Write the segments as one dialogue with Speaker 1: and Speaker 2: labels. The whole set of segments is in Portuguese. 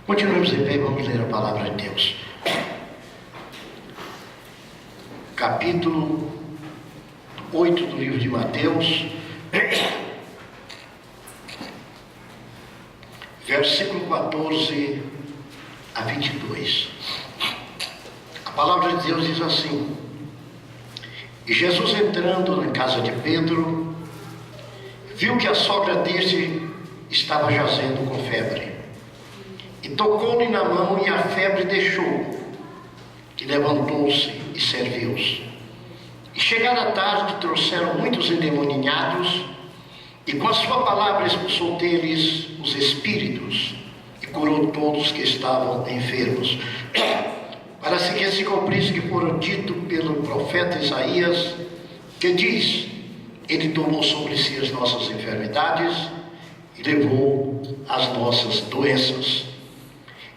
Speaker 1: Continuemos em pé e vamos ler a palavra de Deus. Capítulo 8 do livro de Mateus, versículo 14 a 22. A palavra de Deus diz assim: E Jesus, entrando na casa de Pedro, viu que a sogra deste estava jazendo com febre, e tocou-lhe na mão, e a febre deixou, e levantou-se e serviu-os. E chegada a tarde, trouxeram muitos endemoniados, e com a sua palavra expulsou deles os espíritos, e curou todos que estavam enfermos, para que se cumprisse que fora dito pelo profeta Isaías, que diz: Ele tomou sobre si as nossas enfermidades e levou as nossas doenças.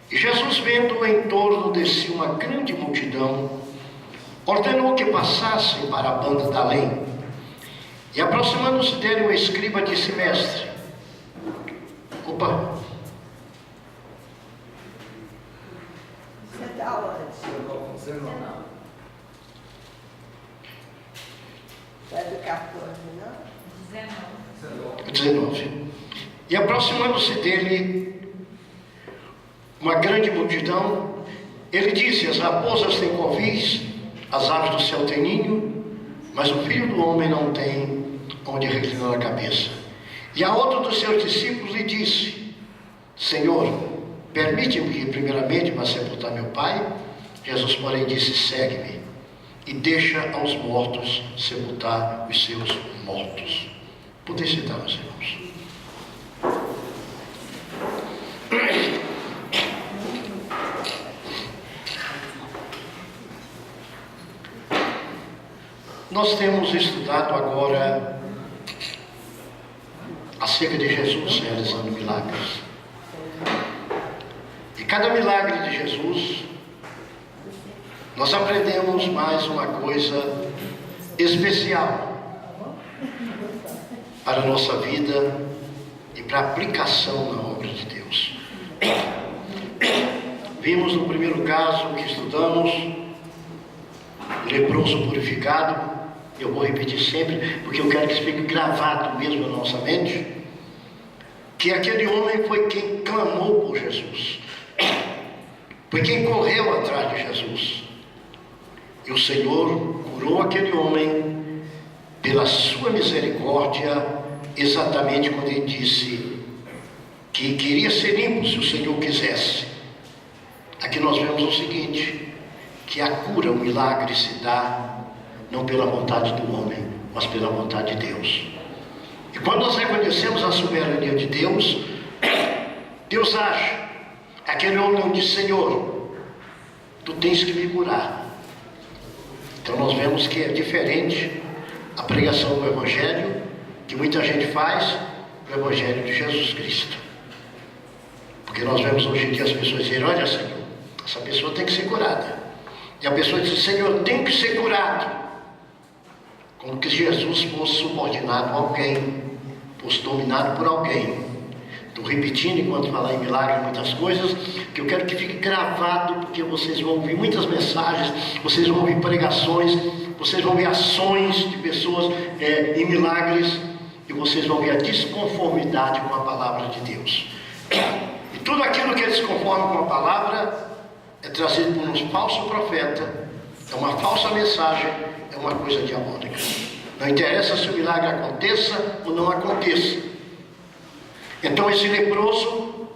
Speaker 1: E Jesus, vendo em torno de si uma grande multidão, ordenou que passassem para a banda da além. E aproximando-se dele, um escriba disse: Mestre,
Speaker 2: Você está onde? É do 14, não?
Speaker 1: 19. E aproximando-se dele uma grande multidão, ele disse: As raposas têm covis, as aves do céu têm ninho, mas o Filho do Homem não tem onde reclinar a cabeça. E a outro dos seus discípulos lhe disse: Senhor, permite-me ir primeiramente para sepultar meu pai. Jesus, porém, disse: Segue-me e deixa aos mortos sepultar os seus mortos. Podem sentar, meus irmãos. Nós temos estudado agora acerca de Jesus realizando milagres. E cada milagre de Jesus, nós aprendemos mais uma coisa especial para a nossa vida e para a aplicação na obra de Deus. Vimos no primeiro caso que estudamos, o leproso purificado. Eu vou repetir sempre, porque eu quero que isso fique gravado mesmo na nossa mente, que aquele homem foi quem clamou por Jesus, foi quem correu atrás de Jesus, e o Senhor curou aquele homem pela sua misericórdia, exatamente quando ele disse que queria ser limpo se o Senhor quisesse. Aqui nós vemos o seguinte, que a cura, o milagre se dá não pela vontade do homem, mas pela vontade de Deus. E quando nós reconhecemos a soberania de Deus, Deus age. Aquele homem não disse: Senhor, tu tens que me curar. Então nós vemos que é diferente a pregação do Evangelho, que muita gente faz, do Evangelho de Jesus Cristo. Porque nós vemos hoje em dia as pessoas dizerem: olha, Senhor, essa pessoa tem que ser curada. E a pessoa diz: Senhor, tem que ser curado. Como que Jesus fosse subordinado a alguém, fosse dominado por alguém. Estou repetindo enquanto falar em milagre muitas coisas, que eu quero que fique gravado, porque vocês vão ouvir muitas mensagens, vocês vão ouvir pregações, vocês vão ver ações de pessoas em milagres, e vocês vão ver a desconformidade com a palavra de Deus. E tudo aquilo que é desconforme com a palavra é trazido por um falso profeta, é uma falsa mensagem, é uma coisa diabólica. Não interessa se o milagre aconteça ou não aconteça. Então esse leproso,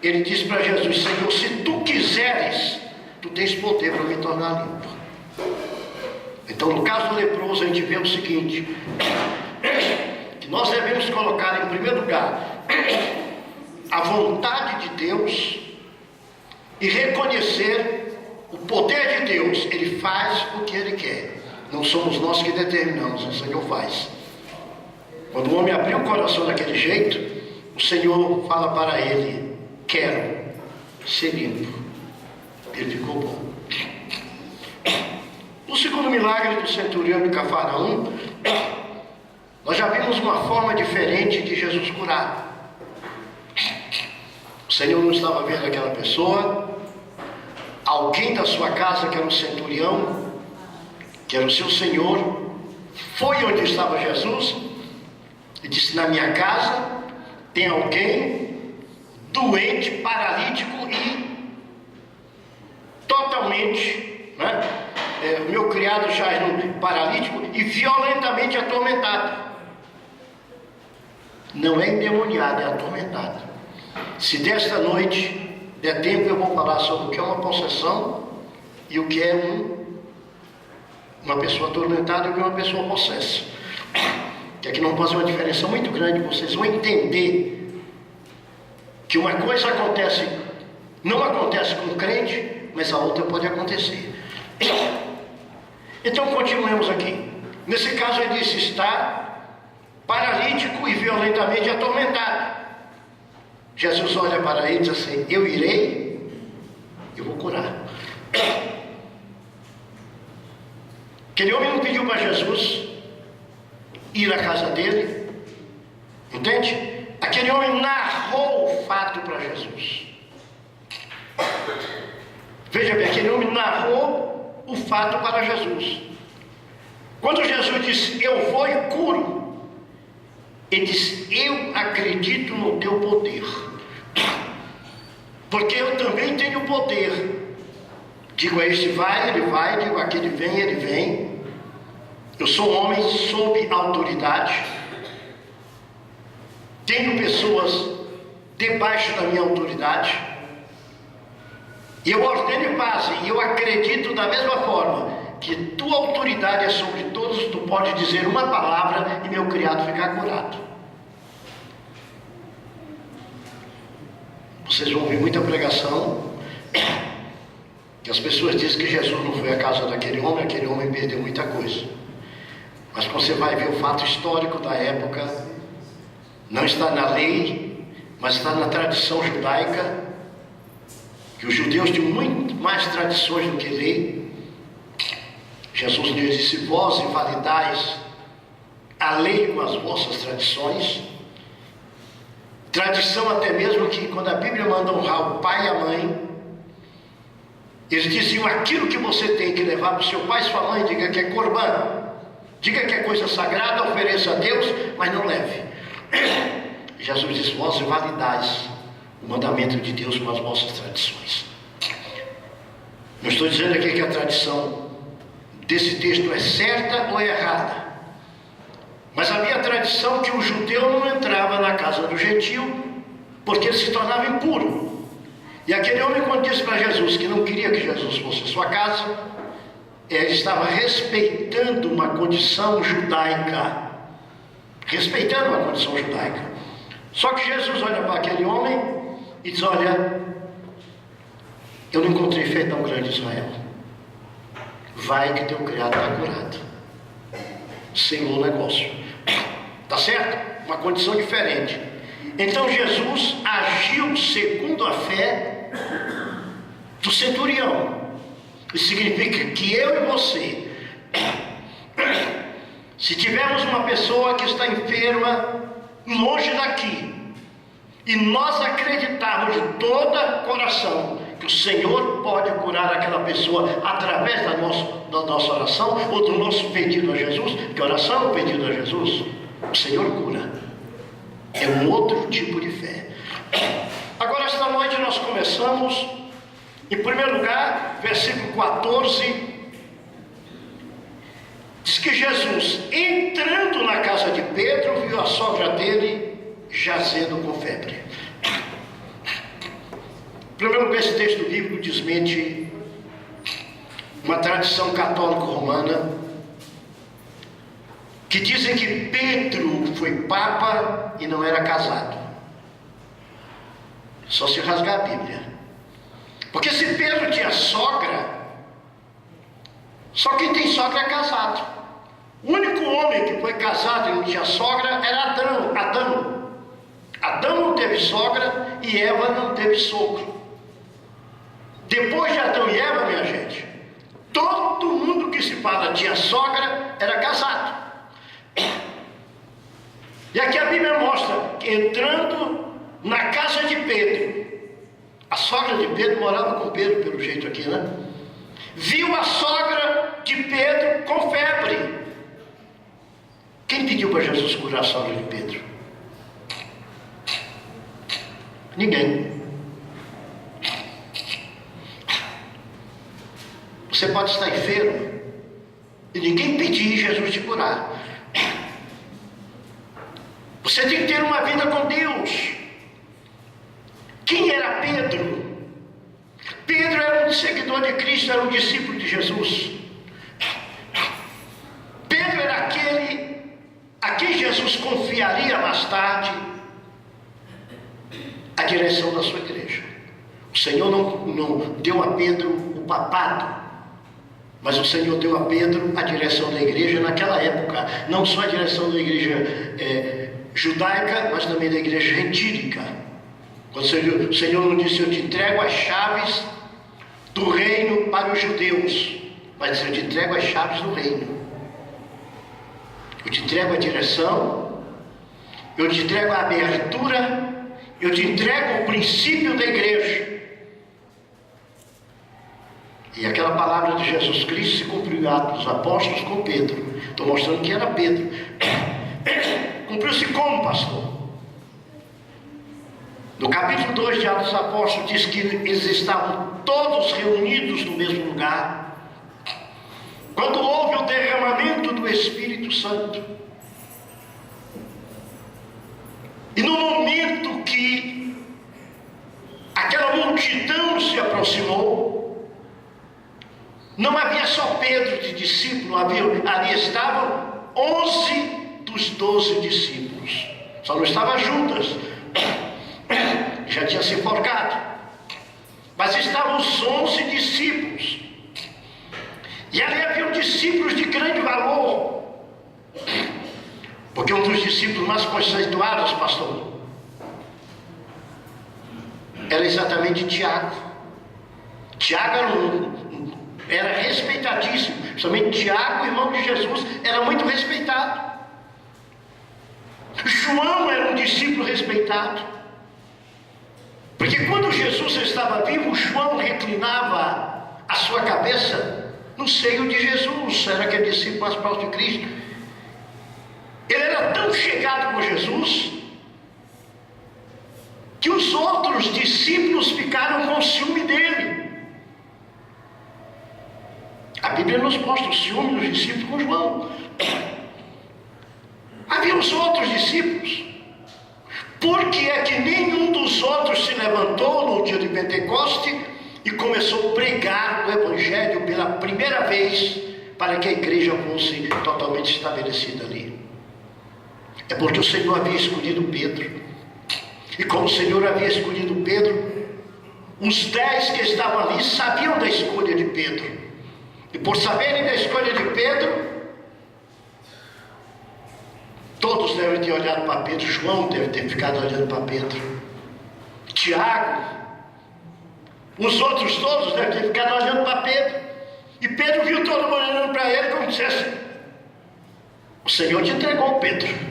Speaker 1: ele disse para Jesus: Senhor, se tu quiseres, tu tens poder para me tornar limpo. Então no caso do leproso a gente vê o seguinte, que nós devemos colocar em primeiro lugar a vontade de Deus e reconhecer o poder de Deus. Ele faz o que Ele quer. Não somos nós que determinamos, o Senhor faz. Quando o homem abriu o coração daquele jeito, o Senhor fala para ele: quero ser limpo. Ele ficou bom. No segundo milagre do centurião de Cafarnaum, nós já vimos uma forma diferente de Jesus curar. O Senhor não estava vendo aquela pessoa. Alguém da sua casa, que era um centurião, que era o seu senhor, foi onde estava Jesus e disse: na minha casa tem alguém doente, paralítico e totalmente, meu criado já é um paralítico e violentamente atormentado. Não é endemoniado, é atormentado. Se desta noite der tempo, eu vou falar sobre o que é uma possessão e o que é uma pessoa atormentada e o que é uma pessoa possessa. Que aqui não pode ser uma diferença muito grande. Vocês vão entender que uma coisa acontece, não acontece com o crente, mas a outra pode acontecer. Então continuemos aqui. Nesse caso ele disse: está paralítico e violentamente atormentado. Jesus olha para ele e diz assim: eu irei, eu vou curar. Aquele homem não pediu para Jesus ir à casa dele, entende? Aquele homem narrou o fato para Jesus. Veja bem, aquele homem narrou o fato para Jesus. Quando Jesus disse: eu vou e curo, ele disse: eu acredito no teu poder, porque eu também tenho poder. Digo a este vai, ele vai, digo aquele vem, ele vem. Eu sou um homem sob autoridade, tenho pessoas debaixo da minha autoridade, e eu ordeno e paz, e eu acredito da mesma forma que tua autoridade é sobre todos. Tu pode dizer uma palavra e meu criado ficar curado. Vocês vão ouvir muita pregação que as pessoas dizem que Jesus não foi à casa daquele homem perdeu muita coisa. Mas você vai ver o fato histórico da época, não está na lei, mas está na tradição judaica, que os judeus tinham muito mais tradições do que lei. Jesus lhes disse: vós invalidais a lei com as vossas tradições. Tradição até mesmo que quando a Bíblia manda honrar o pai e a mãe, eles diziam: aquilo que você tem que levar para o seu pai e sua mãe, diga que é corban, diga que é coisa sagrada, ofereça a Deus, mas não leve. Jesus disse: vós invalidais o mandamento de Deus com as vossas tradições. Não estou dizendo aqui que a tradição desse texto é certa ou é errada, mas havia a tradição que o judeu não entrava na casa do gentio, porque ele se tornava impuro. E aquele homem, quando disse para Jesus que não queria que Jesus fosse à sua casa, ele estava respeitando uma condição judaica, respeitando uma condição judaica. Só que Jesus olha para aquele homem e diz: olha, eu não encontrei fé tão grande em Israel, vai que teu criado está curado. Selou o negócio, tá certo? Uma condição diferente. Então Jesus agiu segundo a fé do centurião. Isso significa que eu e você, se tivermos uma pessoa que está enferma longe daqui, e nós acreditarmos de todo o coração que o Senhor pode curar aquela pessoa através da nossa oração ou do nosso pedido a Jesus, que oração é um pedido a Jesus, o Senhor cura. É um outro tipo de fé. Agora, esta noite nós começamos, em primeiro lugar, versículo 14, diz que Jesus, entrando na casa de Pedro, viu a sogra dele jazendo com febre. Em primeiro lugar, esse texto bíblico desmente uma tradição católica romana, que dizem que Pedro foi papa e não era casado. Só se rasgar a Bíblia. Porque se Pedro tinha sogra, só quem tem sogra é casado. O único homem que foi casado e não tinha sogra era Adão. Adão não teve sogra e Eva não teve sogro. Depois de Adão e Eva, minha gente, todo mundo que se fala tinha sogra era casado. E aqui a Bíblia mostra que entrando na casa de Pedro, A sogra de Pedro morava com Pedro, pelo jeito aqui, né? Viu a sogra de Pedro com febre. Quem pediu para Jesus curar a sogra de Pedro? Ninguém. Você pode estar enfermo e ninguém pedir Jesus te curar. Você tem que ter uma vida com Deus. Quem era Pedro? Pedro era um seguidor de Cristo, era um discípulo de Jesus. Pedro era aquele a quem Jesus confiaria mais tarde a direção da sua igreja. O Senhor não deu a Pedro o papado, mas o Senhor deu a Pedro a direção da igreja naquela época. Não só a direção da igreja judaica, mas também da igreja gentílica. Quando o Senhor não disse: eu te entrego as chaves do reino para os judeus, mas disse: eu te entrego as chaves do reino. Eu te entrego a direção, eu te entrego a abertura, eu te entrego o princípio da igreja. E aquela palavra de Jesus Cristo se cumpriu em Atos dos Apóstolos com Pedro. Estou mostrando que era Pedro. Cumpriu-se como, pastor? No capítulo 2 de Atos dos Apóstolos diz que eles estavam todos reunidos no mesmo lugar quando houve o derramamento do Espírito Santo. E no momento que aquela multidão se aproximou, não havia só Pedro de discípulo, ali estavam 11 dos 12 discípulos. Só não estava Judas, já tinha se enforcado. Mas estavam os 11 discípulos. E ali haviam discípulos de grande valor. Porque um dos discípulos mais conceituados, pastor, era exatamente Tiago. Tiago era respeitadíssimo. Principalmente Tiago, irmão de Jesus, era muito respeitado. João era um discípulo respeitado. Porque quando Jesus estava vivo, João reclinava a sua cabeça no seio de Jesus. Era aquele discípulo mais próximo de Cristo. Ele era tão chegado com Jesus que os outros discípulos ficaram com ciúme dele. A Bíblia nos mostra o ciúme dos discípulos com João. Havia os outros discípulos. Por que é que nenhum dos outros se levantou no dia de Pentecoste e começou a pregar o Evangelho pela primeira vez para que a igreja fosse totalmente estabelecida ali? É porque o Senhor havia escolhido Pedro. E como o Senhor havia escolhido Pedro, os 10 que estavam ali sabiam da escolha de Pedro. E por saberem da escolha de Pedro, todos devem ter olhado para Pedro. João deve ter ficado olhando para Pedro. Tiago, os outros todos devem ter ficado olhando para Pedro. E Pedro viu todo mundo olhando para ele como dissesse: o Senhor te entregou, Pedro.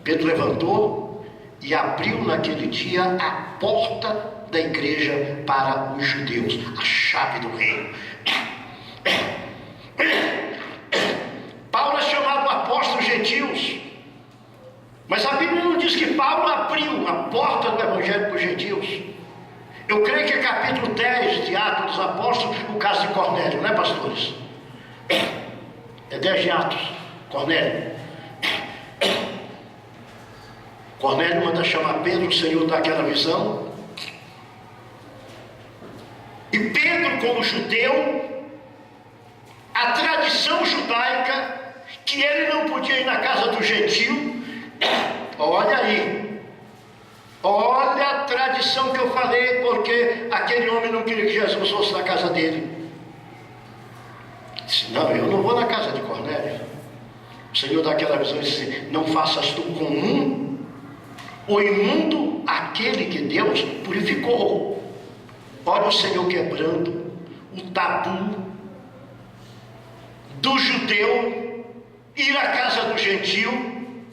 Speaker 1: Pedro levantou e abriu naquele dia a porta da igreja para os judeus, a chave do reino. Paulo é chamado apóstolo gentios, mas a Bíblia não diz que Paulo abriu a porta do evangelho para os gentios. Eu creio que é capítulo 10 de Atos dos Apóstolos, o caso de Cornélio, não é, pastores? É 10 de Atos, Cornélio. Cornélio manda chamar Pedro, o Senhor dá aquela visão. E Pedro, como judeu, a tradição judaica, que ele não podia ir na casa do gentio. Olha aí, olha a tradição que eu falei, porque aquele homem não queria que Jesus fosse na casa dele. Disse: não, eu não vou na casa de Cornélio. O Senhor dá aquela visão e disse: não faças tu comum o imundo aquele que Deus purificou. Olha o Senhor quebrando o tabu do judeu ir à casa do gentio,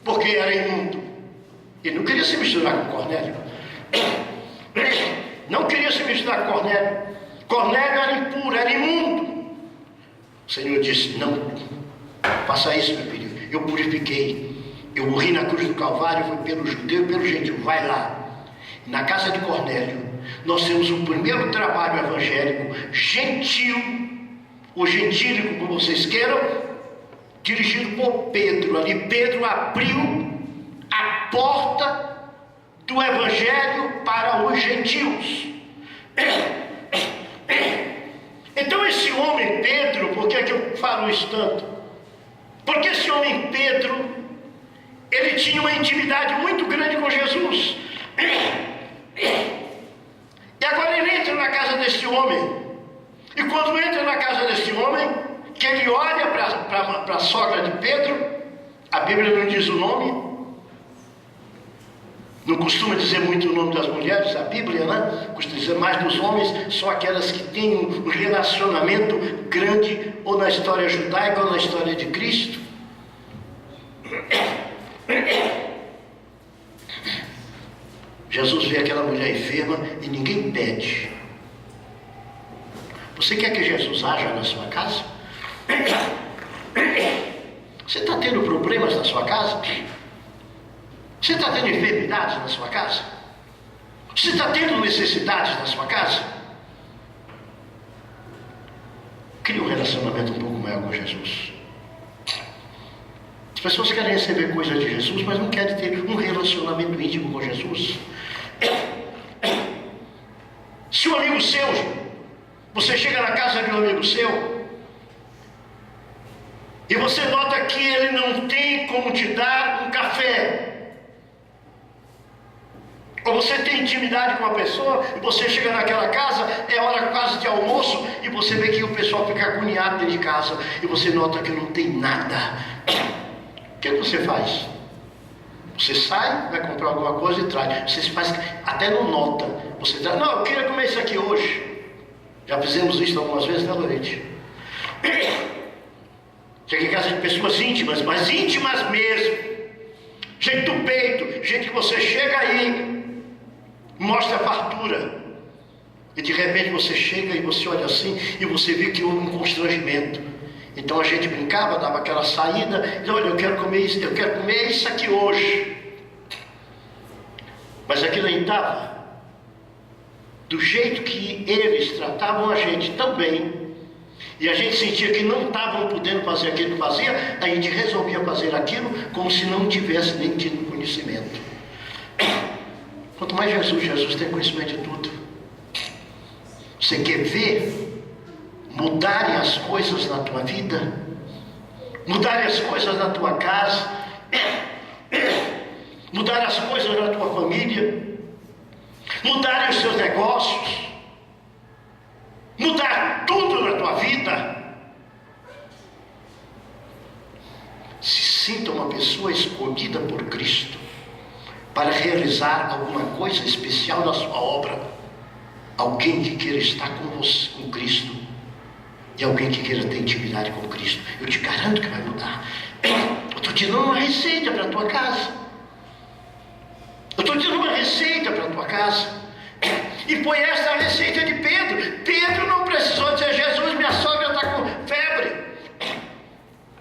Speaker 1: porque era imundo. Ele não queria se misturar com Cornélio. não queria se misturar com Cornélio. Cornélio era impuro, era imundo. O Senhor disse: não faça isso, meu filho, eu purifiquei. Eu morri na cruz do Calvário, foi pelo judeu e pelo gentil. Vai lá. Na casa de Cornélio, nós temos o primeiro trabalho evangélico gentil, ou gentílico, como vocês queiram, dirigido por Pedro. Ali Pedro abriu a porta do evangelho para os gentios. Então esse homem Pedro, por que é que eu falo isso tanto? Porque esse homem Pedro, ele tinha uma intimidade muito grande com Jesus. E agora ele entra na casa desse homem. E quando entra na casa desse homem, que ele olha para a sogra de Pedro, a Bíblia não diz o nome, não costuma dizer muito o nome das mulheres, a Bíblia, né? Costuma dizer mais dos homens, só aquelas que têm um relacionamento grande, ou na história judaica, ou na história de Cristo. Jesus vê aquela mulher enferma e ninguém pede. Você quer que Jesus haja na sua casa? Você está tendo problemas na sua casa? Você está tendo enfermidades na sua casa? Você está tendo necessidades na sua casa? Crie um relacionamento um pouco maior com Jesus. As pessoas querem receber coisas de Jesus, mas não querem ter um relacionamento íntimo com Jesus. Se um amigo seu, você chega na casa de um amigo seu, e você nota que ele não tem como te dar um café, ou você tem intimidade com a pessoa, e você chega naquela casa, é hora quase de almoço, e você vê que o pessoal fica agoniado dentro de casa, e você nota que não tem nada. O que você faz? Você sai, vai comprar alguma coisa e traz. Você faz, até não nota. Você traz: não, eu queria comer isso aqui hoje. Já fizemos isso algumas vezes, né, Lorete? Chega em casa de pessoas íntimas, mas íntimas mesmo. Gente do peito, gente que você chega aí, mostra a fartura. E de repente você chega e você olha assim, e você vê que houve um constrangimento. Então a gente brincava, dava aquela saída, e olha, eu quero comer isso aqui hoje. Mas aquilo aí estava. Do jeito que eles tratavam a gente tão bem, e a gente sentia que não estavam podendo fazer aquilo que fazia, a gente resolvia fazer aquilo como se não tivesse nem tido conhecimento. Quanto mais Jesus tem conhecimento de tudo. Você quer ver mudarem as coisas na tua vida, mudarem as coisas na tua casa, mudarem as coisas na tua família, mudarem os seus negócios, mudar tudo na tua vida? Se sinta uma pessoa escolhida por Cristo para realizar alguma coisa especial na sua obra. Alguém que queira estar com você, com Cristo, e alguém que queira ter intimidade com Cristo. Eu te garanto que vai mudar. Eu estou te dando uma receita para a tua casa. Eu estou te dando uma receita para a tua casa. E foi essa a receita de Pedro. Pedro não precisou dizer: Jesus, minha sogra está com febre.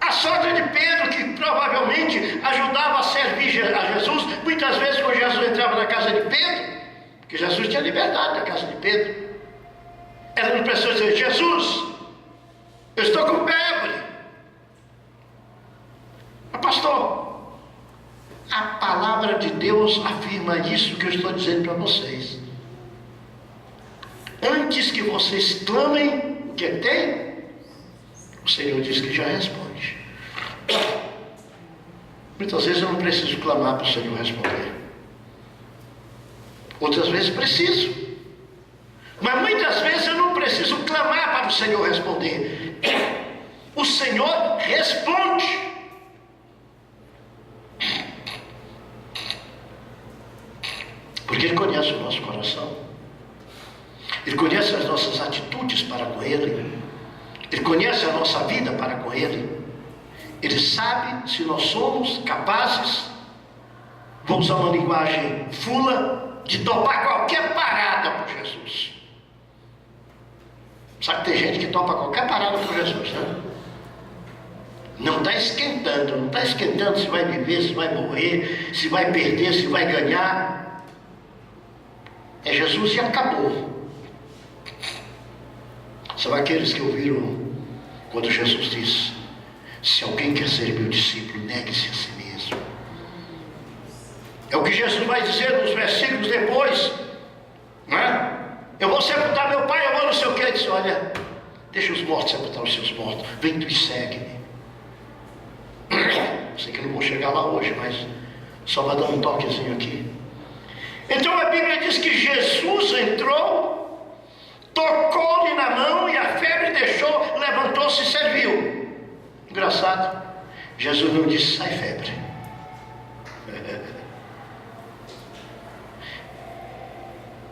Speaker 1: A sogra de Pedro, que provavelmente ajudava a servir a Jesus, muitas vezes quando Jesus entrava na casa de Pedro, porque Jesus tinha liberdade na casa de Pedro, ela não precisou dizer: Jesus, eu estou com febre. Mas pastor, a palavra de Deus afirma isso que eu estou dizendo para vocês. Antes que vocês clamem o que tem, o Senhor diz que já responde. Muitas vezes eu não preciso clamar para o Senhor responder. Outras vezes preciso. Mas muitas vezes eu não preciso clamar para o Senhor responder. O Senhor responde. Porque Ele conhece o nosso coração. Ele conhece as nossas atitudes para com Ele. Ele conhece a nossa vida para com Ele. Ele sabe se nós somos capazes, vou usar uma linguagem fula, de topar qualquer parada por Jesus. Sabe que tem gente que topa qualquer parada por Jesus, né? Não está esquentando se vai viver, se vai morrer, se vai perder, se vai ganhar. É Jesus e acabou. São aqueles que ouviram quando Jesus disse: se alguém quer ser meu discípulo, negue-se a si mesmo. É o que Jesus vai dizer nos versículos depois, não é? Eu vou sepultar meu pai, eu vou não sei o que. Ele disse: olha, deixa os mortos sepultar os seus mortos, vem tu e segue-me. Sei que não vou chegar lá hoje, mas só vai dar um toquezinho aqui. Então a Bíblia diz que Jesus entrou, tocou-lhe na mão e a febre deixou, levantou-se e serviu. Engraçado, Jesus não disse: sai febre.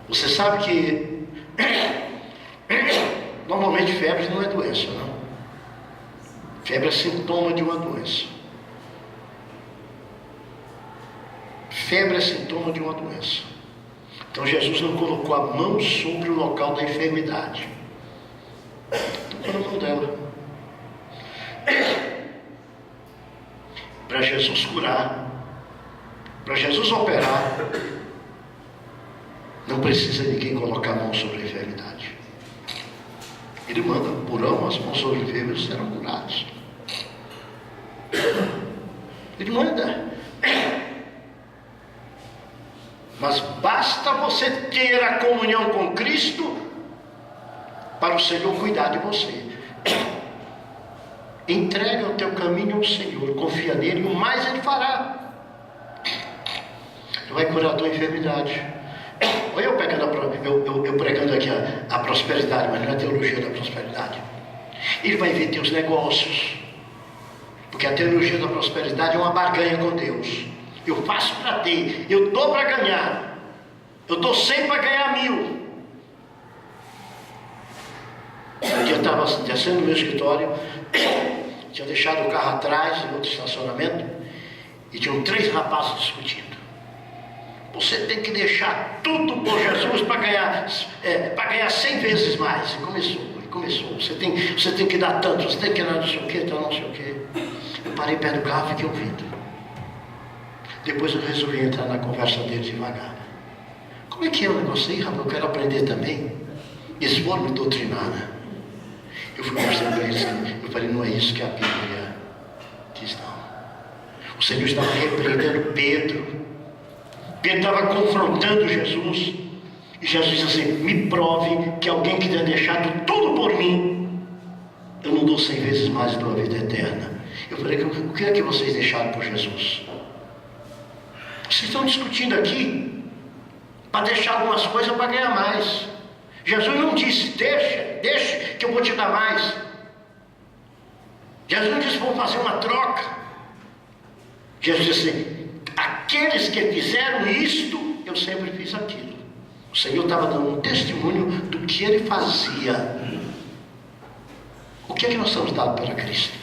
Speaker 1: Você sabe que normalmente febre não é doença, não. Febre é sintoma de uma doença. Febre é sintoma de uma doença. Então Jesus não colocou a mão sobre o local da enfermidade. Tocou na mão dela. Para Jesus curar, para Jesus operar, não precisa ninguém colocar a mão sobre a enfermidade. Ele manda: porão as mãos sobre os enfermos, serão curados. Ele manda. Mas basta você ter a comunhão com Cristo para o Senhor cuidar de você. Entrega o teu caminho ao Senhor, confia nele, e o mais ele fará. Ele vai curar a tua enfermidade. Olha eu pregando aqui a prosperidade, mas não é a teologia da prosperidade. Ele vai ver teus negócios, porque a teologia da prosperidade é uma barganha com Deus. Eu faço para ter, eu dou para ganhar, eu dou 100 para ganhar 1000. Um dia eu estava descendo no meu escritório, tinha deixado o carro atrás em outro estacionamento, e tinham 3 rapazes discutindo. Você tem que deixar tudo por Jesus para ganhar 100 vezes mais. E começou. Você tem que dar tanto, você tem que dar não sei o que, então não sei o que. Eu parei perto do carro e fiquei ouvindo. Depois eu resolvi entrar na conversa deles devagar. Como é que é o negócio aí, rapaz? Eu quero aprender também. Eles foram me doutrinar, né? Eu fui mostrando para eles, eu falei: não é isso que a Bíblia diz, não. O Senhor estava repreendendo Pedro. Pedro estava confrontando Jesus, e Jesus disse assim: me prove que alguém que tenha deixado tudo por mim, eu não dou 100 vezes mais e dou a vida eterna. Eu falei: o que é que vocês deixaram por Jesus? Vocês estão discutindo aqui para deixar algumas coisas para ganhar mais. Jesus não disse: deixa que eu vou te dar mais. Jesus não disse: vou fazer uma troca. Jesus disse assim: aqueles que fizeram isto, eu sempre fiz aquilo. O Senhor estava dando um testemunho do que ele fazia. O que é que nós estamos dando para Cristo?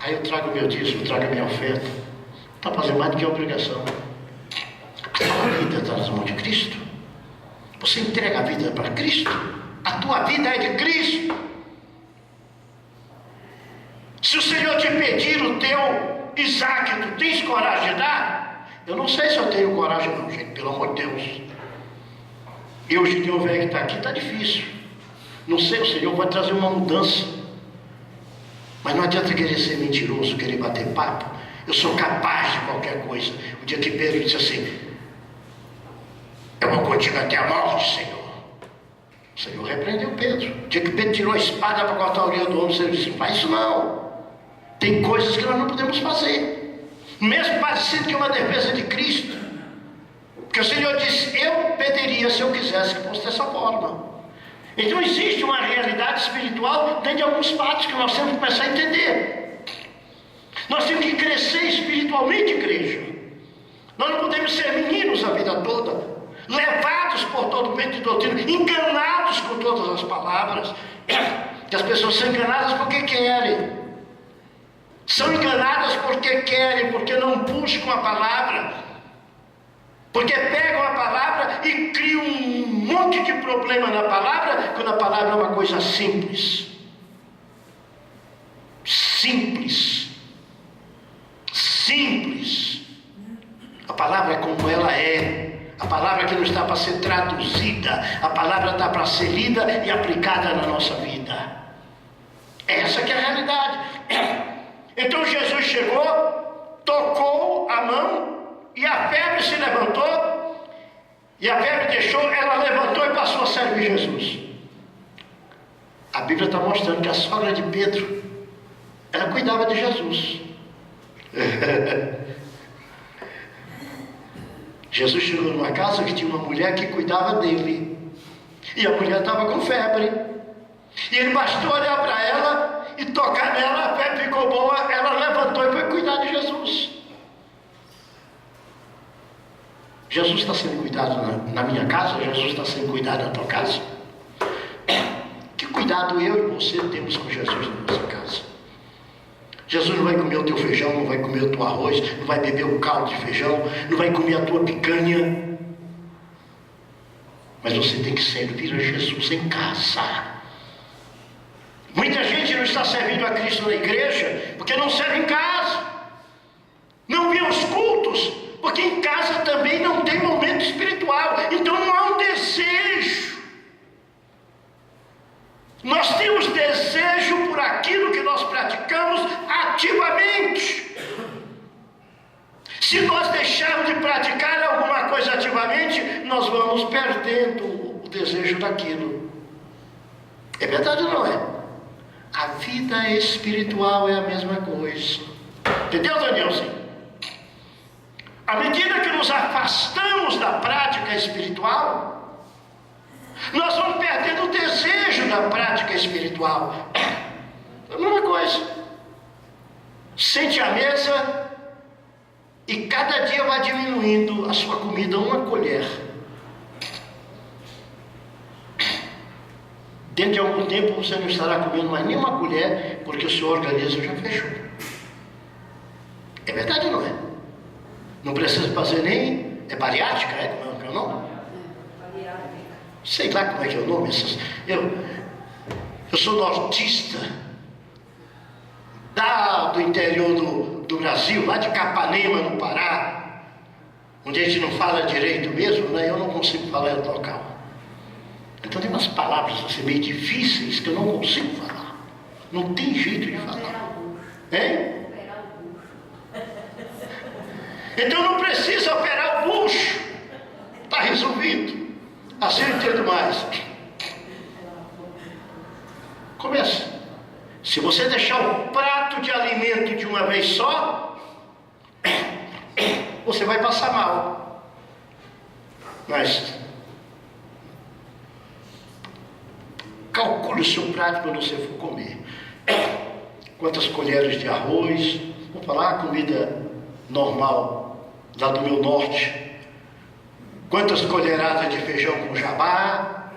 Speaker 1: Aí eu trago o meu dízimo, eu trago a minha oferta. Está fazendo mais do que a obrigação. A tua vida está nas mãos de Cristo. Você entrega a vida para Cristo. A tua vida é de Cristo. Se o Senhor te pedir o teu Isaac, tu tens coragem de dar? Eu não sei se eu tenho coragem não, gente, pelo amor de Deus. E hoje tem um velho que está aqui, está difícil. Não sei, o Senhor vai trazer uma mudança. Mas não adianta querer ser mentiroso, querer bater papo. Eu sou capaz de qualquer coisa. O dia que Pedro disse assim: eu vou contigo até a morte, Senhor. O Senhor repreendeu Pedro. O dia que Pedro tirou a espada para cortar a orelha do homem, o Senhor disse: faz isso não. Tem coisas que nós não podemos fazer, mesmo parecido que uma defesa de Cristo. Porque o Senhor disse: eu pediria, se eu quisesse, que fosse dessa forma. Então existe uma realidade espiritual dentro de alguns fatos que nós temos que começar a entender. Nós temos que crescer espiritualmente, igreja. Nós não podemos ser meninos a vida toda, levados por todo vento de doutrina, enganados com todas as palavras. Que as pessoas são enganadas porque querem. São enganadas porque querem, porque não buscam a palavra. Porque pegam a palavra e criam um monte de problema na palavra, quando a palavra é uma coisa simples. Simples. Simples. A palavra é como ela é. A palavra que não está para ser traduzida. A palavra está para ser lida e aplicada na nossa vida. Essa que é a realidade. Então Jesus chegou, tocou a mão e a febre se levantou. E a febre deixou, ela levantou e passou a servir Jesus. A Bíblia está mostrando que a sogra de Pedro, ela cuidava de Jesus. Jesus chegou numa casa que tinha uma mulher que cuidava dele. E a mulher estava com febre. E ele bastou olhar para ela e tocar nela, a febre ficou boa, ela levantou e foi cuidar de Jesus. Jesus está sendo cuidado na minha casa? Jesus está sendo cuidado na tua casa? Que cuidado eu e você temos com Jesus na nossa casa? Jesus não vai comer o teu feijão, não vai comer o teu arroz, não vai beber o caldo de feijão, não vai comer a tua picanha. Mas você tem que servir a Jesus em casa. Muita gente não está servindo a Cristo na igreja porque não serve em casa. Não vê os cultos, porque em casa também não tem momento espiritual. Então não há um desejo. Nós temos desejo por aquilo que nós praticamos ativamente. Se nós deixarmos de praticar alguma coisa ativamente, nós vamos perdendo o desejo daquilo. É verdade ou não é? A vida espiritual é a mesma coisa. Entendeu, Danielzinho? À medida que nos afastamos da prática espiritual, nós vamos perdendo o desejo da prática espiritual. É a mesma coisa. Sente à mesa e cada dia vai diminuindo a sua comida uma colher. Dentro de algum tempo você não estará comendo mais nenhuma colher, porque o seu organismo já fechou. É verdade ou não é? Não precisa fazer nem... É bariátrica, é? Como é o nome? Sei lá como é que é o nome. Eu sou nortista, do interior do Brasil, lá de Capanema, no Pará, onde a gente não fala direito mesmo, né? Eu não consigo falar em local. Então tem umas palavras assim meio difíceis que eu não consigo falar. Não tem jeito de falar. Hein? Então não precisa operar o bucho. Está resolvido. Assim eu entendo mais. Começa. Se você deixar o prato de alimento de uma vez só, você vai passar mal. Mas calcule o seu prato quando você for comer. Quantas colheres de arroz? Vou falar a comida normal lá do meu norte. Quantas colheradas de feijão com jabá?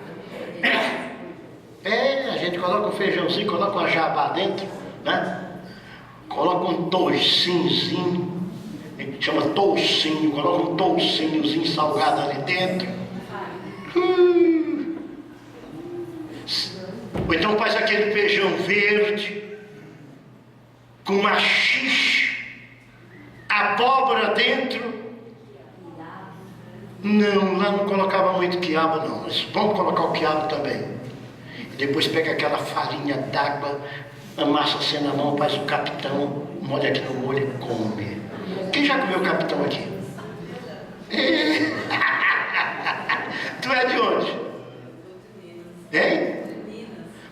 Speaker 1: A gente coloca um feijãozinho, coloca uma jabá dentro, né? Coloca um toucinhozinho, a gente chama toucinho, coloca um toucinhozinho salgado ali dentro. Ou então faz aquele feijão verde, com maxixe, abóbora dentro. Não, lá não colocava muito quiabo não, mas vamos colocar o quiabo também. E depois pega aquela farinha d'água, amassa assim na mão, faz o capitão, molha aqui no molho e come. Quem já comeu capitão aqui? Tu é de onde? Hein?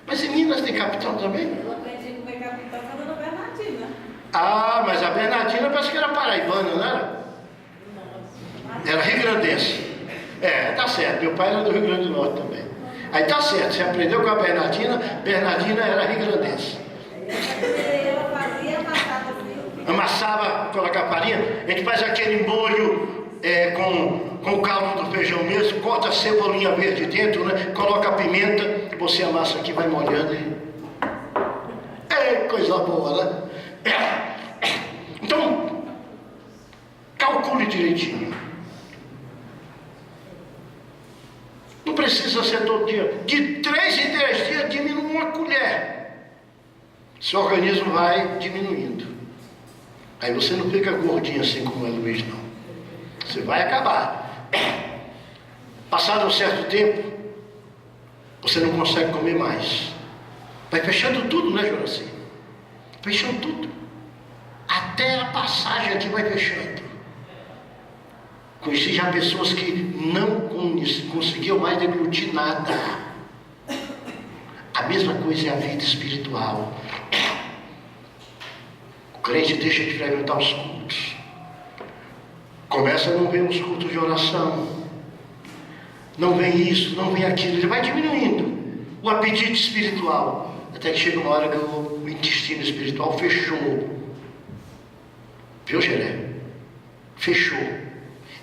Speaker 1: Mas em Minas tem capitão também?
Speaker 2: Eu aprendi a comer capitão quando era Bernardina.
Speaker 1: Ah, mas a Bernardina parece que era paraibana, não era? Era rio-grandense. Tá certo. Meu pai era do Rio Grande do Norte também. Aí tá certo. Você aprendeu com a Bernardina. Bernardina era rio-grandense.
Speaker 2: Ela fazia, amassava assim.
Speaker 1: Amassava, colocar farinha. A gente faz aquele molho com o caldo do feijão mesmo. Corta a cebolinha verde dentro, né? Coloca a pimenta. Você amassa aqui, vai molhando. Coisa boa, né? Então, calcule direitinho. precisa ser todo dia. De 3 em 3 dias, diminui uma colher. Seu organismo vai diminuindo. Aí você não fica gordinho assim como é Luiz, não. Você vai acabar. Passado um certo tempo, você não consegue comer mais. Vai fechando tudo, né, Joraci? Fechando tudo. Até a passagem aqui vai fechando. Conheci já pessoas que não conseguiam mais deglutir nada. A mesma coisa é a vida espiritual. O crente deixa de frequentar os cultos. Começa a não ver os cultos de oração. Não vem isso, não vem aquilo. Ele vai diminuindo o apetite espiritual. Até que chega uma hora que o intestino espiritual fechou. Viu, Geré? Fechou.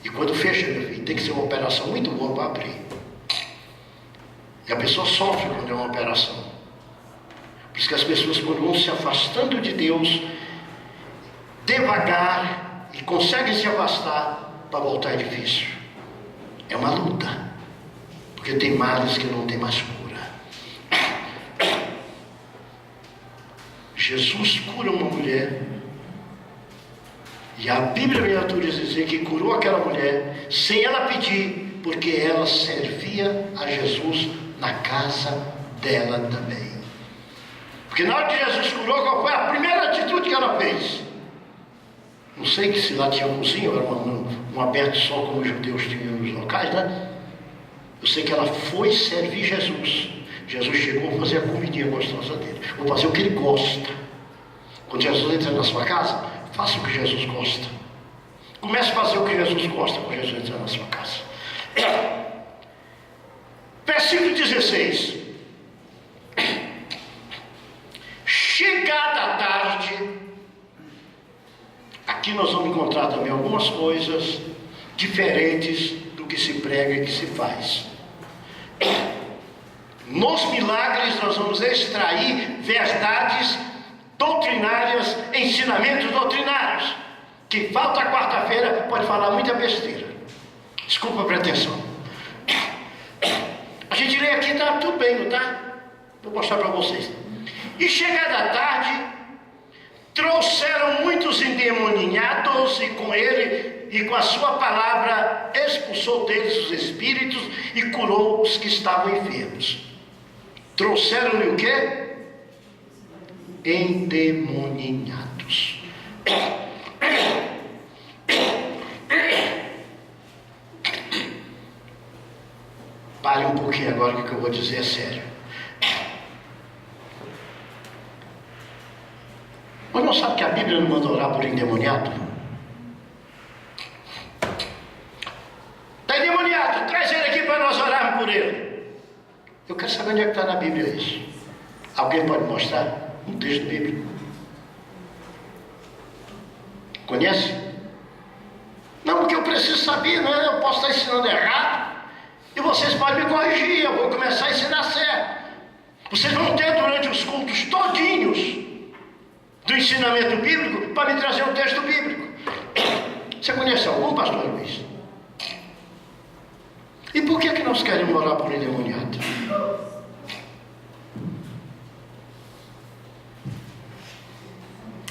Speaker 1: E quando fecha, meu filho, tem que ser uma operação muito boa para abrir. E a pessoa sofre quando é uma operação. Por isso que as pessoas, quando vão se afastando de Deus, devagar, e conseguem se afastar, para voltar é difícil. É uma luta. Porque tem males que não tem mais cura. Jesus cura uma mulher. E a Bíblia me autoriza a dizer que curou aquela mulher sem ela pedir, porque ela servia a Jesus na casa dela também. Porque na hora que Jesus curou, qual foi a primeira atitude que ela fez? Não sei que se lá tinha cozinha, era um aberto só como os judeus tinham nos locais, né? Eu sei que ela foi servir Jesus. Jesus chegou a fazer a comidinha gostosa dele. Vou fazer o que ele gosta. Quando Jesus entra na sua casa, faça o que Jesus gosta. Comece a fazer o que Jesus gosta quando Jesus entra na sua casa. Versículo 16. Chegada a tarde, aqui nós vamos encontrar também algumas coisas diferentes do que se prega e que se faz. Nos milagres nós vamos extrair verdades doutrinárias, ensinamentos doutrinários. Que falta a quarta-feira pode falar muita besteira. Desculpa a pretensão. A gente lê aqui, tá tudo bem, não tá? Vou mostrar para vocês. E chegada a tarde, trouxeram muitos endemoniados, e com ele e com a sua palavra expulsou deles os espíritos e curou os que estavam enfermos. Trouxeram-lhe o quê? Endemoniados. Pare um pouquinho agora, que o que eu vou dizer é sério. Mas não sabe que a Bíblia não manda orar por endemoniado? Está endemoniado, traz ele aqui para nós orarmos por ele. Eu quero saber onde é que está na Bíblia isso. Alguém pode mostrar um texto bíblico? Conhece? Não, porque eu preciso saber, não é? Eu posso estar ensinando errado e vocês podem me corrigir. Eu vou começar a ensinar certo. Vocês vão ter durante os cultos todinhos do ensinamento bíblico para me trazer um texto bíblico. Você conhece algum, pastor Luiz? E por que nós queremos orar por endemoniado?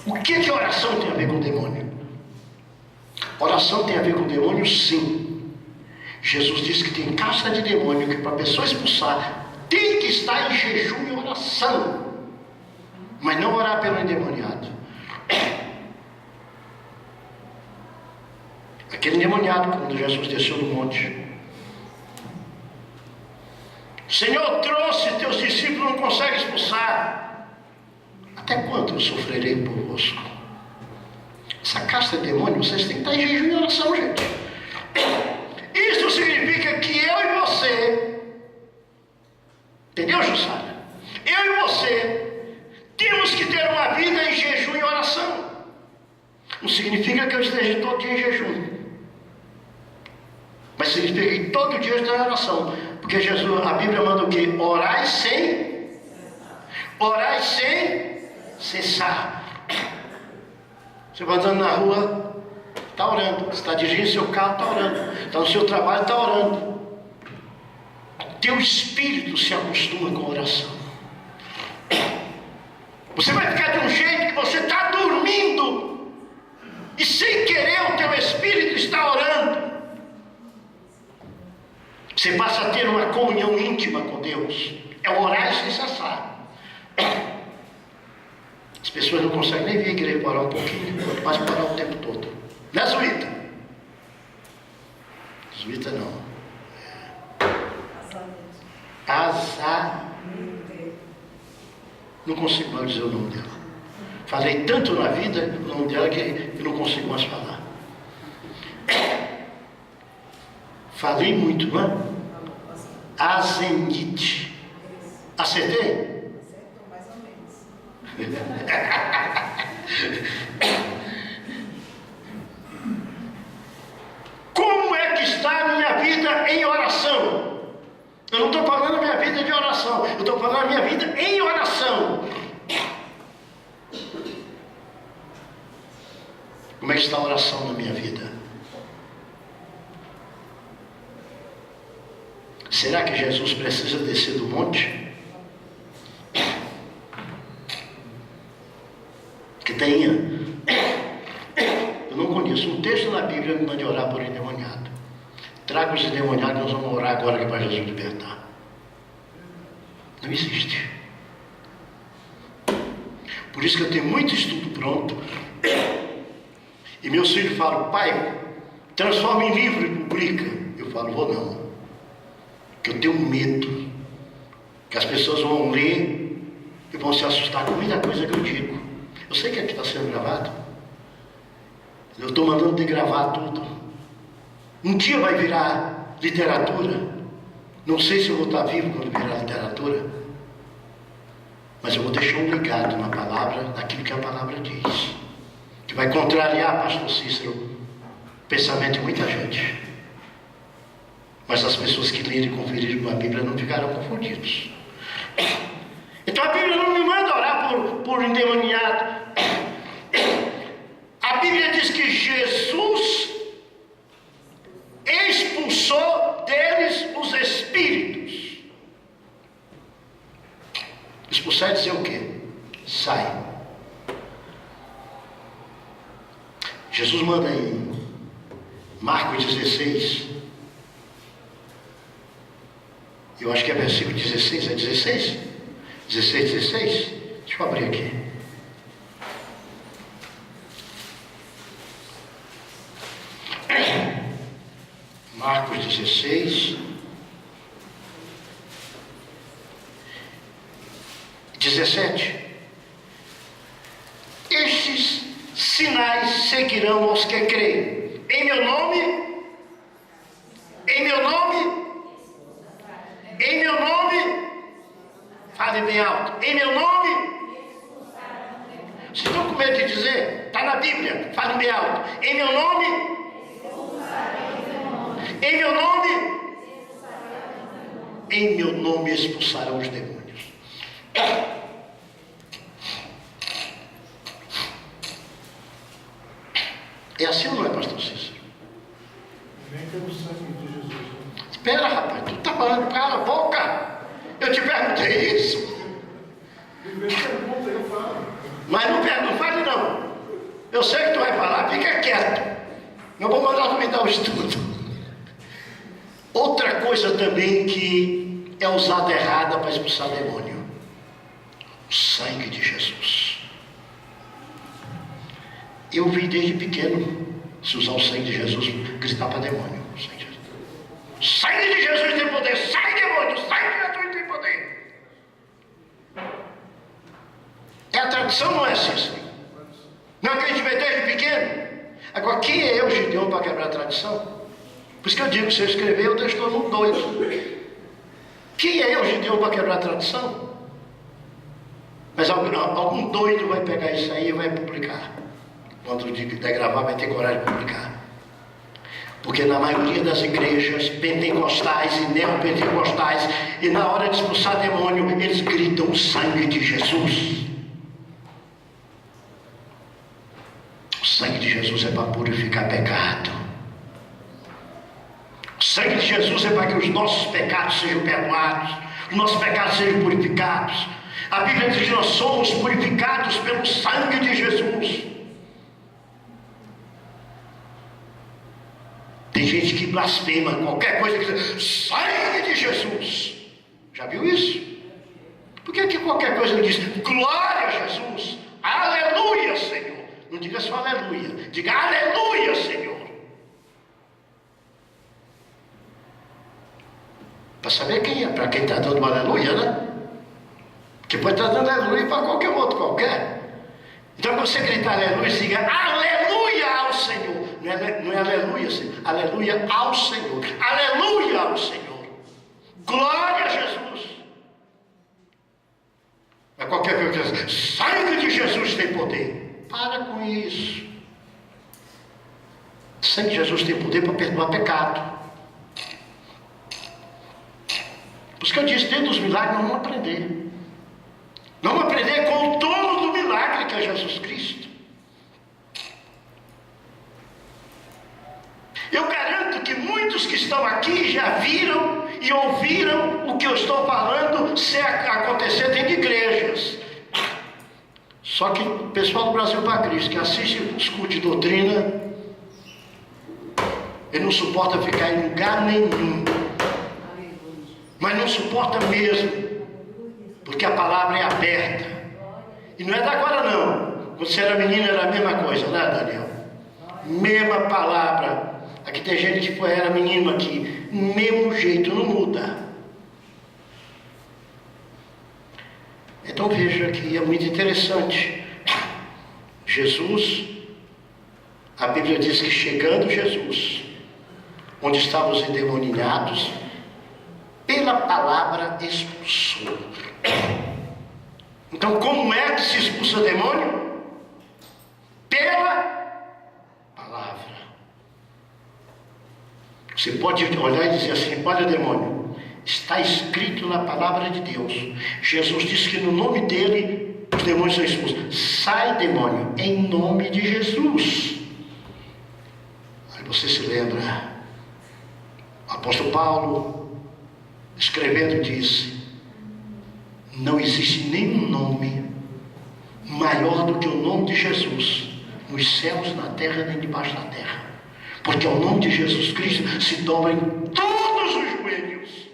Speaker 1: O que a oração tem a ver com demônio? Oração tem a ver com demônio, sim. Jesus disse que tem casta de demônio que para a pessoa expulsar tem que estar em jejum e oração, mas não orar pelo endemoniado. Aquele endemoniado, quando Jesus desceu do monte, Senhor, trouxe, teus discípulos não conseguem expulsar. Até quando eu sofrerei porvosco? Essa casta de demônio, vocês têm que estar em jejum e oração, gente. Isso significa que eu e você, entendeu, Jussara? Eu e você temos que ter uma vida em jejum e oração. Não significa que eu esteja todo dia em jejum, mas significa que todo dia eu estou em oração. Porque Jesus, a Bíblia manda o quê? Orai sem cessar. Você vai andando na rua, está orando. Você está dirigindo seu carro, está orando. Está no seu trabalho, está orando. teu espírito se acostuma com a oração. Você vai ficar de um jeito que você está dormindo e sem querer o teu espírito está orando. Você passa a ter uma comunhão íntima com Deus. É orar e sem cessar. As pessoas não conseguem nem vir à igreja para orar um pouquinho, quanto mais parar o tempo todo. Não é Zuíta? Zuíta não. Não consigo mais dizer o nome dela. Falei tanto na vida o nome dela que eu não consigo mais falar. Falei muito, não é? Azenite. Acertei?
Speaker 2: Acertou mais ou menos.
Speaker 1: Como é que está a minha vida em oração? Eu não estou falando a minha vida de oração, eu estou falando a minha vida em oração. Como é que está a oração na minha vida? Será que Jesus precisa descer do monte? Que tenha. Eu não conheço um texto na Bíblia que mande orar por endemoniado. Traga os endemoniados, nós vamos orar agora que é para Jesus libertar. Não existe. Por isso que eu tenho muito estudo pronto. E meus filhos falam: pai, transforma em livro e publica. Eu falo: vou não. Porque eu tenho medo que as pessoas vão ler e vão se assustar com muita coisa que eu digo. Eu sei que aqui está sendo gravado. Eu estou mandando de gravar tudo. Um dia vai virar literatura. Não sei se eu vou estar vivo quando virar literatura, mas eu vou deixar um legado na palavra, naquilo que a palavra diz, que vai contrariar, pastor Cícero, o pensamento de muita gente. Mas as pessoas que leram e conferiram a Bíblia não ficarão confundidos. Então a Bíblia não me manda orar por endemoniado. A Bíblia diz que Jesus expulsou deles os espíritos. Expulsar é dizer o quê? Sai. Jesus manda em Marcos 16, eu acho que é versículo 16, é 16? 16, 16? Deixa eu abrir aqui. Marcos 16, 17. Estes sinais seguirão aos que creem. Em meu nome, fale bem alto. Em meu nome. Vocês estão com medo de dizer? Está na Bíblia. Fale bem alto. Em meu nome. Em meu nome expulsarão os demônios. É assim ou não é, pastor Cícero?
Speaker 3: Nem pelo sangue de Jesus.
Speaker 1: Espera, rapaz, tu está falando, cala a boca. Eu te perguntei isso.
Speaker 3: Pergunta, eu falo.
Speaker 1: Mas não fale não. Eu sei que tu vai falar, fica quieto. Eu vou mandar tu me dar o estudo. Outra coisa também que é usada errada para expulsar demônio: o sangue de Jesus. Eu vi desde pequeno, se usar o sangue de Jesus, gritar para demônio: sangue de Jesus tem poder, sai demônio, sangue de Jesus tem poder. É a tradição, não é assim? Não é que a gente vê desde pequeno? Agora, quem é eu, Gideão, para quebrar a tradição? Por isso que eu digo, se eu escrever, eu estou no doido. Quem é eu, Gideão, para quebrar a tradição? Mas algum doido vai pegar isso aí e vai publicar. Quando o dia que der gravar, vai ter coragem de publicar. Porque na maioria das igrejas pentecostais e neopentecostais, e na hora de expulsar demônio, eles gritam o sangue de Jesus. O sangue de Jesus é para purificar pecado. O sangue de Jesus é para que os nossos pecados sejam perdoados, os nossos pecados sejam purificados. A Bíblia diz que nós somos purificados pelo sangue de Jesus. Tem gente que blasfema qualquer coisa que diz sangue de Jesus. Já viu isso? Por que qualquer coisa não diz glória a Jesus, aleluia, Senhor? Não diga só aleluia, diga aleluia, Senhor. Para saber quem é, para quem está dando aleluia, né? Que pode estar dando aleluia para qualquer outro, qualquer. Então, quando você gritar aleluia, diga aleluia ao Senhor. Não é aleluia, Senhor. Aleluia ao Senhor. Aleluia ao Senhor. Glória a Jesus. Mas qualquer coisa, sangue de Jesus tem poder. Para com isso. Sangue de Jesus tem poder para perdoar pecado. Por isso que eu disse, dentro dos milagres nós vamos aprender. Nós vamos aprender com o dono do milagre, que é Jesus Cristo. Eu garanto que muitos que estão aqui já viram e ouviram o que eu estou falando se acontecer dentro de igrejas. Só que o pessoal do Brasil para Cristo, que assiste os cultos de doutrina, ele não suporta ficar em lugar nenhum. Mas não suporta mesmo, porque a palavra é aberta. E não é da agora não. Quando você era menino era a mesma coisa, né, Daniel? Mesma palavra. Aqui tem gente que era menino aqui, mesmo jeito, não muda. Então veja que é muito interessante. Jesus, a Bíblia diz que chegando Jesus, onde estavam os endemoniados, pela palavra expulsou. Então, como é que se expulsa demônio? Pela palavra. Você pode olhar e dizer assim: olha, demônio, está escrito na palavra de Deus. Jesus disse que no nome dele os demônios são expulsos. Sai, demônio, em nome de Jesus. Aí você se lembra, o apóstolo Paulo, escrevendo, disse: não existe nenhum nome maior do que o nome de Jesus, nos céus, na terra, nem debaixo da terra. Porque ao nome de Jesus Cristo se dobrem todos os joelhos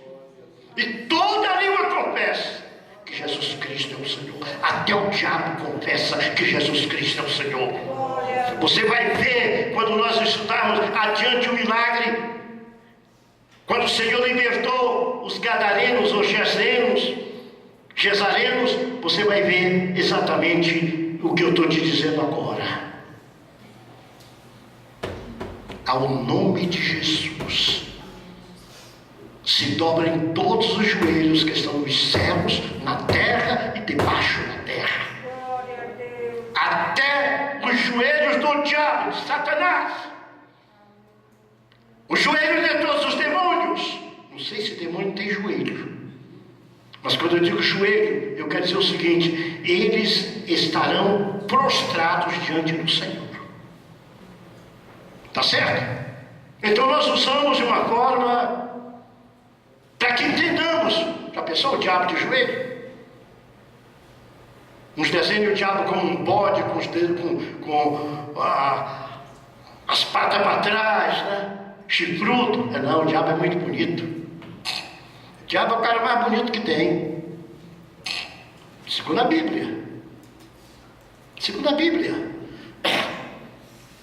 Speaker 1: e toda a língua confessa que Jesus Cristo é o Senhor. Até o diabo confessa que Jesus Cristo é o Senhor. Você vai ver, quando nós estudarmos adiante o milagre, quando o Senhor libertou os gadarenos ou gesarenos, você vai ver exatamente o que eu estou te dizendo agora. Ao nome de Jesus se dobrem todos os joelhos que estão nos céus, na terra e debaixo da terra. Até os joelhos do diabo, de Satanás. Os joelhos de todos os demônios. Não sei se demônio tem joelho, mas quando eu digo joelho, eu quero dizer o seguinte: eles estarão prostrados diante do Senhor. Tá certo? Então nós usamos de uma forma para que entendamos. Já pensou o diabo de joelho? Uns desenham o diabo como um bode, com os dedos, as patas para trás, né? Chifrudo. Não, o diabo é muito bonito. O diabo é o cara mais bonito que tem, segundo a Bíblia. Segundo a Bíblia,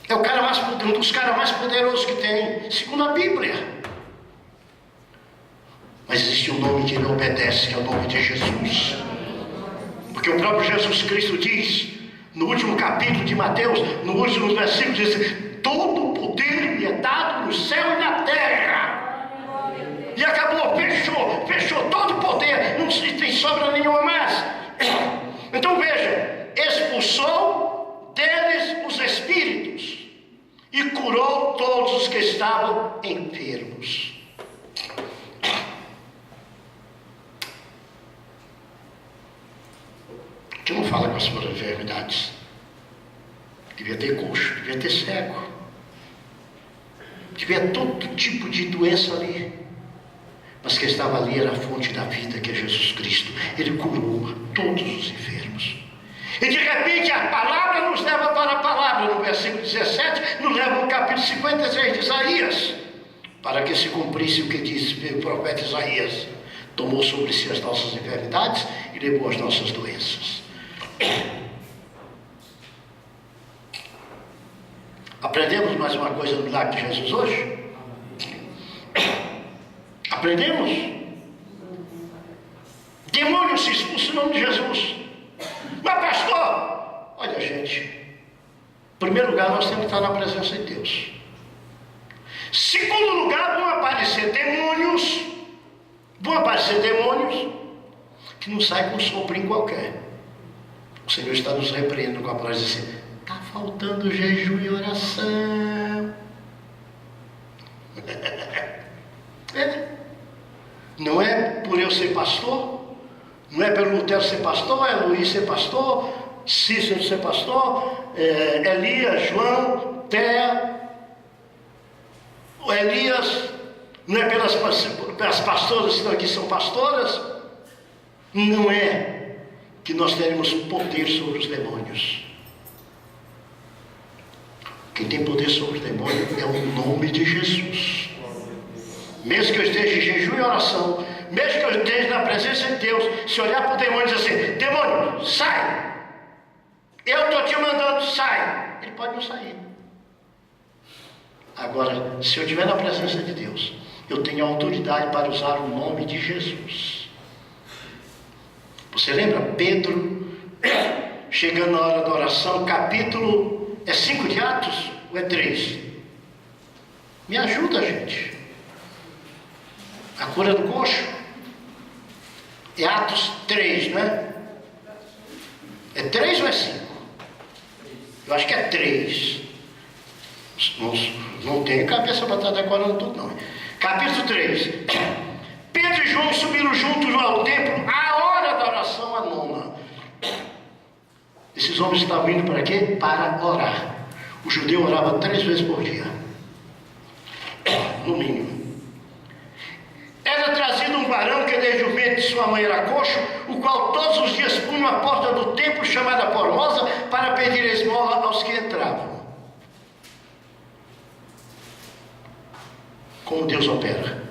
Speaker 1: é o cara um dos caras mais poderosos que tem, segundo a Bíblia. Mas existe um nome que ele obedece, que é o nome de Jesus. Porque o próprio Jesus Cristo diz, no último capítulo de Mateus, no último versículo, diz: todo o poder me é dado no céu e na terra. E acabou, fechou todo o poder, não tem sobra nenhuma mais. Então veja, expulsou deles os espíritos e curou todos os que estavam enfermos. Que não fala com as suas enfermidades. Devia ter coxo, devia ter cego. Tiver todo tipo de doença ali, mas que estava ali era a fonte da vida, que é Jesus Cristo. Ele curou todos os enfermos. E de repente a palavra nos leva para a palavra, no versículo 17, nos leva ao capítulo 53 de Isaías, para que se cumprisse o que disse o profeta Isaías: tomou sobre si as nossas enfermidades e levou as nossas doenças. Aprendemos mais uma coisa no milagre de Jesus hoje? Aprendemos? Demônios se expulsam em nome de Jesus. Mas pastor, olha gente, em primeiro lugar nós temos que estar na presença de Deus. Segundo lugar, vão aparecer demônios que não saem com um soprinho qualquer. O Senhor está nos repreendendo com a palavra assim: está faltando jejum e oração. Não é por eu ser pastor, não é pelo Lutero ser pastor, é Luiz ser pastor, Cícero ser pastor, Elias, João, Téa, Elias, não é pelas pastoras que estão aqui, são pastoras. Não é que nós teremos poder sobre os demônios. Quem tem poder sobre os demônios é o nome de Jesus. Mesmo que eu esteja em jejum e oração, mesmo que eu esteja na presença de Deus, se olhar para o demônio e dizer assim: demônio, sai! Eu estou te mandando, sai! Ele pode não sair. Agora, se eu estiver na presença de Deus, eu tenho autoridade para usar o nome de Jesus. Você lembra Pedro, chegando na hora da oração, capítulo 5 de Atos ou 3? Me ajuda, gente. A cura do coxo é Atos 3, não é? É 3 ou é 5? Eu acho que é 3. Não tenho cabeça para estar decorando tudo, não. Capítulo 3. Pedro e João subiram juntos ao templo à hora da oração, a 9. Esses homens estavam indo para quê? Para orar. O judeu orava 3 vezes por dia, no mínimo. Era trazido um varão que desde o ventre de sua mãe era coxo, o qual todos os dias punha a porta do templo chamada Formosa para pedir esmola aos que entravam. Como Deus opera?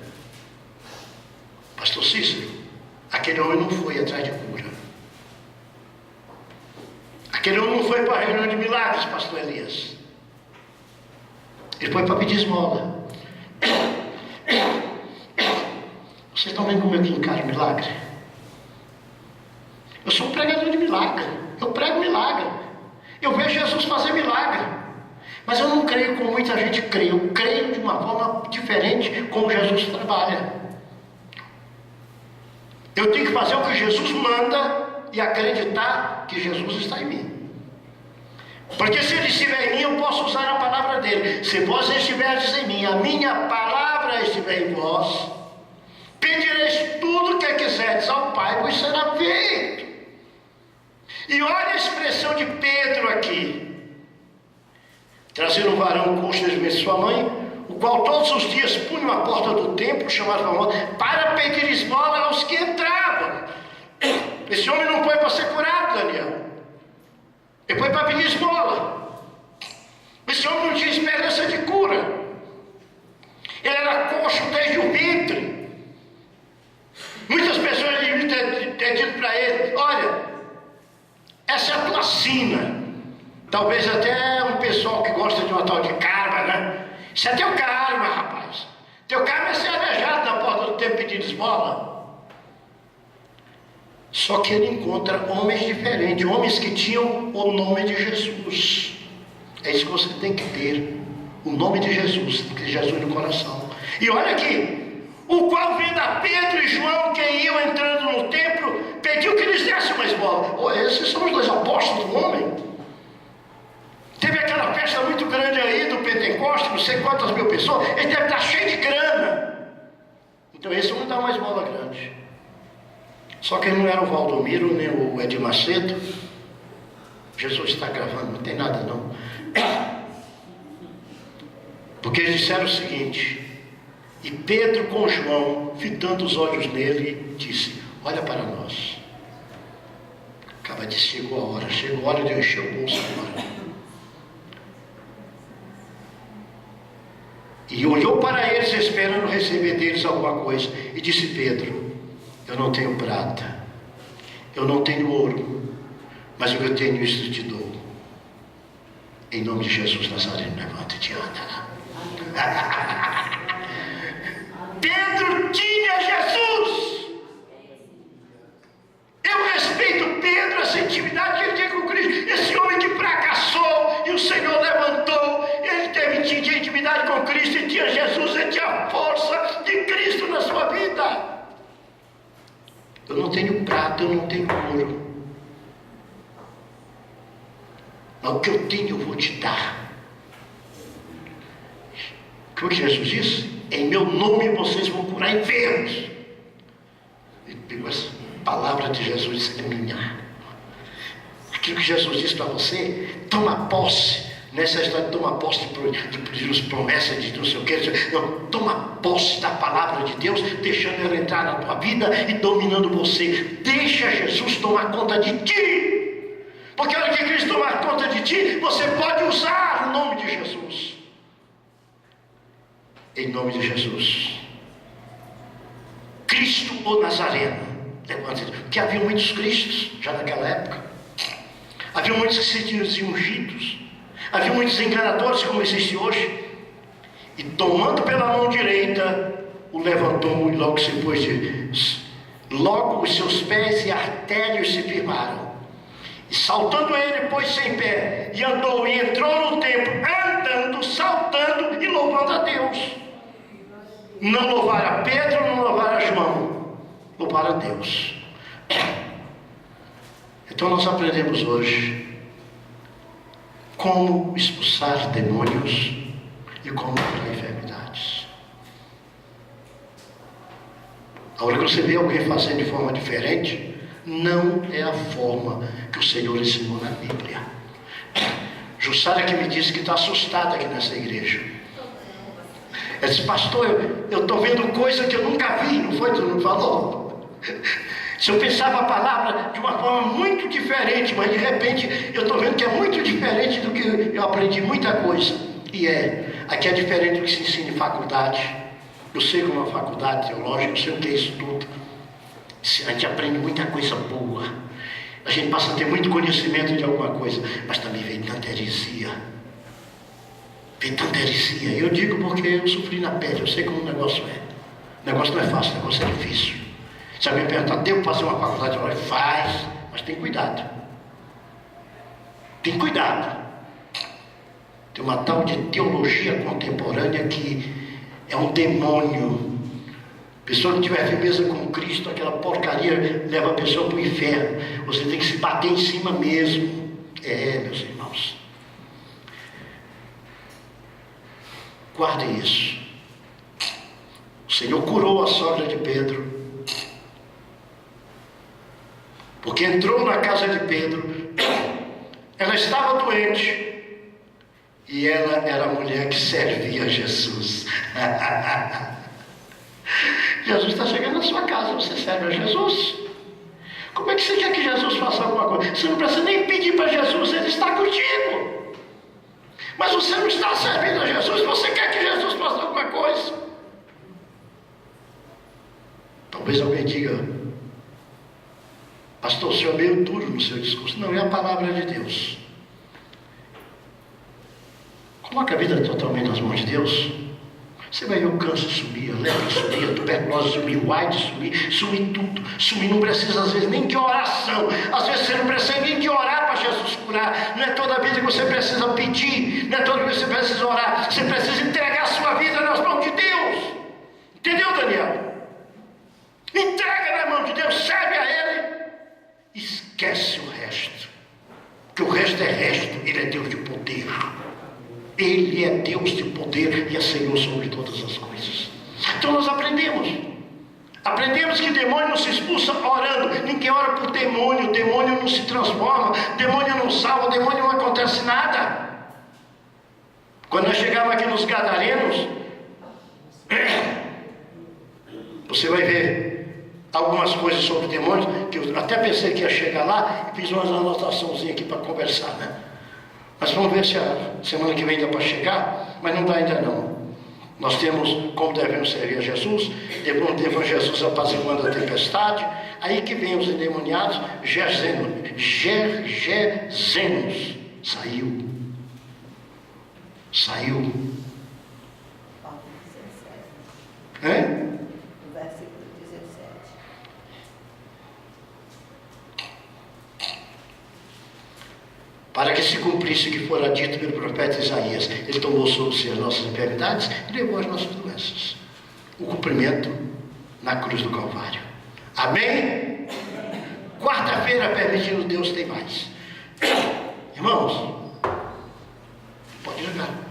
Speaker 1: Pastor Cícero, aquele homem não foi atrás de cura. Aquele homem não foi para a reunião de milagres, pastor Elias. Ele foi para pedir esmola. Vocês estão vendo como eu encaro milagre? Eu sou um pregador de milagre. Eu prego milagre. Eu vejo Jesus fazer milagre. Mas eu não creio como muita gente crê. Eu creio de uma forma diferente como Jesus trabalha. Eu tenho que fazer o que Jesus manda e acreditar que Jesus está em mim. Porque se Ele estiver em mim, eu posso usar a palavra dele. Se vós estiverdes em mim, a minha palavra estiver em vós, pedireis tudo o que quiserdes ao Pai, pois será feito. E olha a expressão de Pedro aqui: trazendo um varão coxo desde o ventre de sua mãe, o qual todos os dias punham a porta do templo, chamado Formosa, para pedir esmola aos que entravam. Esse homem não foi para ser curado, Daniel. Ele foi para pedir esmola. Esse homem não tinha esperança de cura. Ele era coxo desde o ventre. Muitas pessoas deviam ter dito para ele: olha, essa é a tua sina. Talvez até um pessoal que gosta de uma tal de karma, né? Isso é teu karma, rapaz. Teu karma é ser aleijado na porta do templo pedindo esmola. Só que ele encontra homens diferentes, homens que tinham o nome de Jesus. É isso que você tem que ter, o nome de Jesus, que Jesus no coração. E olha aqui: o qual, vendo a Pedro e João que iam entrando no templo, pediu que lhes desse uma esmola. Oh, esses são os 2 apóstolos do homem. Teve aquela festa muito grande aí do Pentecostes, não sei quantas mil pessoas, ele deve estar cheio de grana. Então esse não dá uma esmola grande. Só que ele não era o Valdomiro, nem o Edir Macedo. Jesus está gravando, não tem nada não. Porque eles disseram o seguinte: e Pedro com João, fitando os olhos nele, disse: olha para nós. Acaba de chegou a hora de eu encher o bolso agora. E olhou para eles, esperando receber deles alguma coisa, e disse: Pedro, eu não tenho prata, eu não tenho ouro, mas o que eu tenho, isso te dou. Em nome de Jesus Nazareno, levanta-te e anda. Pedro tinha Jesus. Eu respeito Pedro, essa intimidade que ele tinha com Cristo. Esse homem que fracassou e o Senhor levantou, ele tinha intimidade com Cristo, ele tinha Jesus, ele tinha a força de Cristo na sua vida. Eu não tenho prata, eu não tenho ouro, mas o que eu tenho eu vou te dar. O que Jesus disse? Em meu nome vocês vão curar enfermos. Ele pegou essa palavra de Jesus e disse: é minha. Aquilo que Jesus disse para você, toma posse. Nessa história, toma posse de promessas de não sei o que. Não, toma posse da palavra de Deus, deixando ela entrar na tua vida e dominando você. Deixa Jesus tomar conta de ti. Porque a hora que Cristo tomar conta de ti, você pode usar o nome de Jesus. Em nome de Jesus. Cristo ou Nazareno. Porque havia muitos Cristos já naquela época. Havia muitos que se diziam ungidos. Havia muitos enganadores como existe hoje. E tomando pela mão direita, o levantou e logo se pôs logo os seus pés e artérios se firmaram. E saltando ele, pôs-se em pé, e andou e entrou no templo, andando, saltando e louvando a Deus. Não louvar a Pedro, não louvar a João, louvar a Deus. Então nós aprendemos hoje como expulsar demônios e como curar enfermidades. A hora que você vê alguém fazendo de forma diferente, não é a forma que o Senhor ensinou na Bíblia. Jussara que me disse que está assustada aqui nessa igreja. Ela disse: pastor, eu estou vendo coisa que eu nunca vi. Não foi? Tu não falou? Se eu pensava a palavra de uma forma muito diferente, mas de repente eu estou vendo que é muito diferente do que eu aprendi muita coisa. E aqui é diferente do que se ensina em faculdade. Eu sei como é uma faculdade teológica, eu sei o que é isso tudo. A gente aprende muita coisa boa, a gente passa a ter muito conhecimento de alguma coisa, mas também vem tanta heresia. Vem tanta heresia. Eu digo porque eu sofri na pele, eu sei como o negócio é. O negócio não é fácil, o negócio é difícil. Se alguém perguntar: devo fazer uma faculdade? Eu falo: faz, mas tem cuidado. Tem cuidado. Tem uma tal de teologia contemporânea que é um demônio. Pessoa que tiver firmeza com Cristo, aquela porcaria leva a pessoa para o inferno. Você tem que se bater em cima mesmo. Meus irmãos, guardem isso. O Senhor curou a sogra de Pedro, porque entrou na casa de Pedro. Ela estava doente e ela era a mulher que servia a Jesus. Jesus está chegando na sua casa, você serve a Jesus? Como é que você quer que Jesus faça alguma coisa? Você não precisa nem pedir para Jesus, Ele está contigo. Mas você não está servindo a Jesus, você quer que Jesus faça alguma coisa? Talvez alguém diga: pastor, o senhor é meio duro no seu discurso. Não, é a palavra de Deus. Coloca a vida totalmente nas mãos de Deus. Você vai ver o câncer sumir, a lepra sumir, a tuberculose sumir, o AIDS sumir tudo. Sumir, não precisa às vezes nem de oração. Às vezes você não precisa nem de orar para Jesus curar. Não é toda a vida que você precisa pedir, não é toda a vida que você precisa orar. Você precisa entregar a sua vida nas mãos de Deus. Entendeu, Daniel? Entrega na mão de Deus, serve a Ele. Esquece o resto. Porque o resto é resto. Ele é Deus de poder. Ele é Deus de poder e é Senhor sobre todas as coisas. Então nós aprendemos que demônio não se expulsa orando. Ninguém ora por demônio, demônio não se transforma, demônio não salva, demônio não acontece nada. Quando nós chegamos aqui nos Gadarenos, você vai ver algumas coisas sobre demônios, que eu até pensei que ia chegar lá e fiz umas anotaçãozinhas aqui para conversar, né? Mas vamos ver se a semana que vem dá para chegar, mas não dá ainda não. Nós temos como devemos servir a Jesus, depois devemos Jesus apaziguando a tempestade, aí que vem os endemoniados, Gergesenos, saiu.
Speaker 2: Paulo 17.
Speaker 1: Hein?
Speaker 2: O versículo 17.
Speaker 1: Para que se cumprisse o que fora dito pelo profeta Isaías. Ele tomou sobre si as nossas enfermidades e levou as nossas doenças. O cumprimento na cruz do Calvário. Amém? Quarta-feira, permitindo Deus, tem mais. Irmãos, pode jogar.